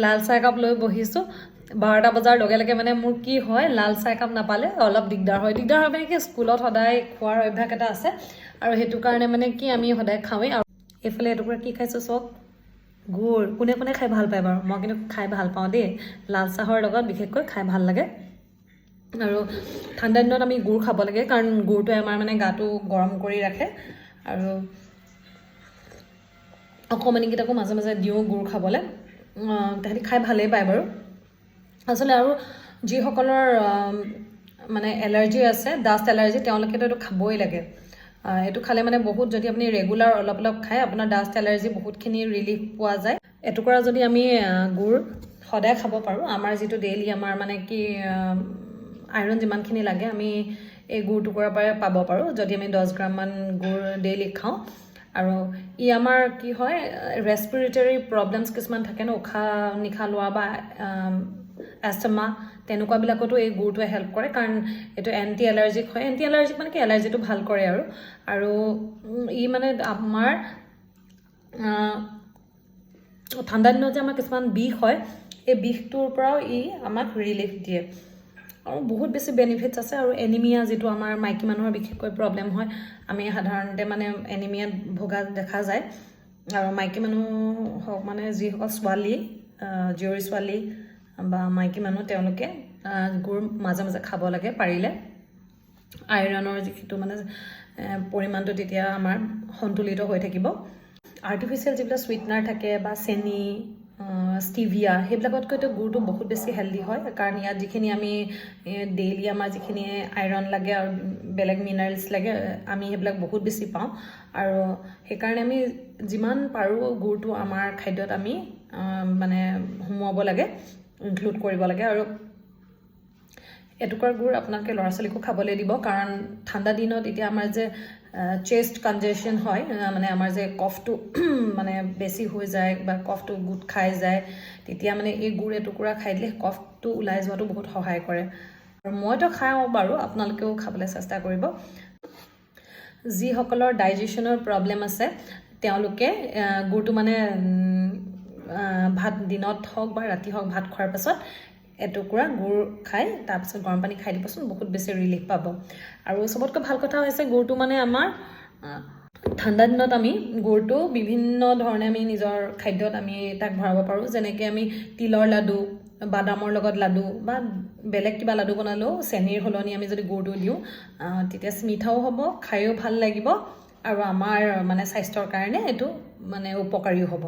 লাল চাহ একাপ লৈ বহিছোঁ 12টা বজাৰ লগে লগে মানে মোৰ কি হয় লাল চাহ একাপ নাপালে অলপ দিগদাৰ হয় মানে কি স্কুলত সদায় খোৱাৰ অভ্যাস এটা আছে আৰু সেইটো কাৰণে মানে কি আমি সদায় খাওঁৱেই আৰু এইফালে এটুকুৰা কি খাইছোঁ চক গুড় কোনে কোনে খাই ভাল পায় বাৰু মই কিন্তু খাই ভাল পাওঁ দেই লাল চাহৰ লগত বিশেষকৈ খাই ভাল লাগে আৰু ঠাণ্ডা দিনত আমি গুড় খাব লাগে কাৰণ গুড়টোৱে আমাৰ মানে গাটো গৰম কৰি ৰাখে আৰু অকণমানিকেইটাকো মাজে মাজে দিওঁ গুড় খাবলৈ তাহাঁতি খাই ভালেই পায় বাৰু আচলতে আৰু যিসকলৰ মানে এলাৰ্জি আছে ডাষ্ট এলাৰ্জি তেওঁলোকেতো এইটো খাবই লাগে এইটো খালে মানে বহুত যদি আপুনি ৰেগুলাৰ অলপ অলপ খায় আপোনাৰ ডাষ্ট এলাৰ্জি বহুতখিনি ৰিলিফ পোৱা যায় এটুকুৰা যদি আমি গুড় সদায় খাব পাৰোঁ আমাৰ যিটো ডেইলি আমাৰ মানে কি আইৰণ যিমানখিনি লাগে আমি এই গুড় টুকুৰাৰ পৰাই পাব পাৰোঁ যদি আমি 10 গ্ৰামমান গুড় ডেইলি খাওঁ আৰু ই আমাৰ কি হয় ৰেছপিৰেটৰী প্ৰব্লেমছ কিছুমান থাকে ন উশাহ নিশাহ লোৱা বা এষ্টমা তেনেকুৱাবিলাকতো এই গুড়টোৱে হেল্প কৰে কাৰণ এইটো এণ্টি এলাৰ্জিক হয় এণ্টি এলাৰ্জিক মানে কি এলাৰ্জিটো ভাল কৰে আৰু ই মানে আমাৰ ঠাণ্ডা দিনত যে আমাৰ কিছুমান বিষ হয় এই বিষটোৰ পৰাও ই আমাক ৰিলিফ দিয়ে আৰু বহুত বেছি বেনিফিটছ আছে আৰু এনিমিয়া যিটো আমাৰ মাইকী মানুহৰ বিশেষকৈ প্ৰব্লেম হয় আমি সাধাৰণতে মানে এনিমিয়াত ভোগা দেখা যায় আৰু মাইকী মানুহ হওক মানে যিসকল ছোৱালী জীয়ৰী ছোৱালী বা মাইকী মানুহ তেওঁলোকে গুড় মাজে মাজে খাব লাগে পাৰিলে আইৰণৰ যিটো মানে পৰিমাণটো তেতিয়া আমাৰ সন্তুলিত হৈ থাকিব আৰ্টিফিচিয়েল যিবিলাক সুইটনাৰ থাকে বা চেনি ষ্টিভিয়া সেইবিলাকতকৈতো গুড়টো বহুত বেছি হেল্ডি হয় কাৰণ ইয়াত যিখিনি আমি ডেইলি আমাৰ যিখিনি আইৰণ লাগে আৰু বেলেগ মিনাৰেলছ লাগে আমি সেইবিলাক বহুত বেছি পাওঁ আৰু সেইকাৰণে আমি যিমান পাৰোঁ গুড়টো আমাৰ খাদ্যত আমি মানে সোমোৱাব লাগে ইনক্লুড কৰিব লাগে আৰু এটুকুৰা গুড় আপোনালোকে ল'ৰা ছোৱালীকো খাবলৈ দিব কাৰণ ঠাণ্ডা দিনত এতিয়া আমাৰ যে চেষ্ট কনজেশ্যন হয় মানে আমাৰ যে কফটো মানে বেছি হৈ যায় বা কফটো গোট খাই যায় তেতিয়া মানে এই গুড় এটুকুৰা খাই দিলে কফটো ওলাই যোৱাটো বহুত সহায় কৰে আৰু মইতো খাওঁ বাৰু আপোনালোকেও খাবলৈ চেষ্টা কৰিব যিসকলৰ ডাইজেশ্যনৰ প্ৰব্লেম আছে তেওঁলোকে গুড়টো মানে ভাত দিনত হওক বা ৰাতি হওক ভাত খোৱাৰ পাছত এটুকুৰা গুড় খাই তাৰপিছত গৰম পানী খাই দিবচোন বহুত বেছি ৰিলিফ পাব আৰু চবতকৈ ভাল কথা হৈছে গুড়টো মানে আমাৰ ঠাণ্ডা দিনত আমি গুড়টো বিভিন্ন ধৰণে আমি নিজৰ খাদ্যত আমি তাক ভৰাব পাৰোঁ যেনেকৈ আমি তিলৰ লাডু বাদামৰ লগত লাডু বা বেলেগ কিবা লাডু বনালেও চেনিৰ সলনি আমি যদি গুড়টো দিওঁ তেতিয়া মিঠাও হ'ব খায়ো ভাল লাগিব আৰু আমাৰ মানে স্বাস্থ্যৰ কাৰণে এইটো মানে উপকাৰীও হ'ব